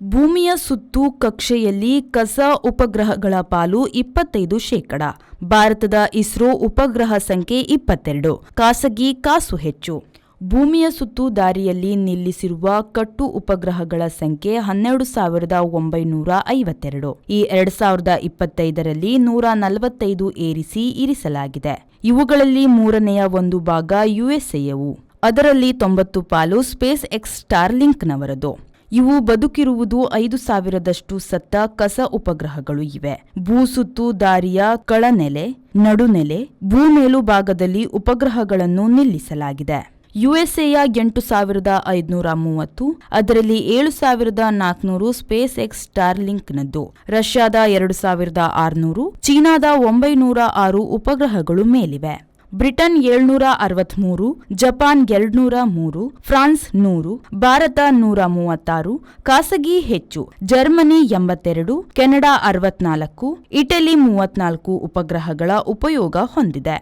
ಭೂಮಿಯ ಸುತ್ತು ಕಕ್ಷೆಯಲ್ಲಿ ಕಸ ಉಪಗ್ರಹಗಳ ಪಾಲು 25%. ಭಾರತದ ಇಸ್ರೋ ಉಪಗ್ರಹ ಸಂಖ್ಯೆ 22. ಖಾಸಗಿ ಕಾಸು ಹೆಚ್ಚು. ಭೂಮಿಯ ಸುತ್ತು ದಾರಿಯಲ್ಲಿ ನಿಲ್ಲಿಸಿರುವ ಕಟ್ಟು ಉಪಗ್ರಹಗಳ ಸಂಖ್ಯೆ 12,952. ಈ 2025ರಲ್ಲಿ 145 ಇರಿಸಲಾಗಿದೆ. ಇವುಗಳಲ್ಲಿ ಮೂರನೆಯ ಒಂದು ಭಾಗ ಯುಎಸ್ಎಯವು. ಅದರಲ್ಲಿ 90 ಪಾಲು ಸ್ಪೇಸ್ ಎಕ್ಸ್ ಸ್ಟಾರ್ಲಿಂಕ್ನವರದು. ಇವು ಬದುಕಿರುವುದು 5,000ದಷ್ಟು ಸತ್ತ ಕಸ ಉಪಗ್ರಹಗಳು ಇವೆ. ಭೂಸುತ್ತು ದಾರಿಯ ಕಳನೆಲೆ, ನಡುನೆಲೆ, ಭೂಮೇಲು ಭಾಗದಲ್ಲಿ ಉಪಗ್ರಹಗಳನ್ನು ನಿಲ್ಲಿಸಲಾಗಿದೆ. ಯುಎಸ್ಎಯ 8,530, ಅದರಲ್ಲಿ 7,400 ಸ್ಪೇಸ್ ಎಕ್ಸ್ ಸ್ಟಾರ್ಲಿಂಕ್ನದ್ದು. ರಷ್ಯಾದ 2,600, ಚೀನಾದ 906 ಉಪಗ್ರಹಗಳು ಮೇಲಿವೆ. ಬ್ರಿಟನ್ 763, ಜಪಾನ್ 203, ಫ್ರಾನ್ಸ್ 100, ಭಾರತ 136, ಖಾಸಗಿ ಹೆಚ್ಚು. ಜರ್ಮನಿ 82, ಕೆನಡಾ 64, ಇಟಲಿ 34 ಉಪಗ್ರಹಗಳ ಉಪಯೋಗ ಹೊಂದಿದೆ.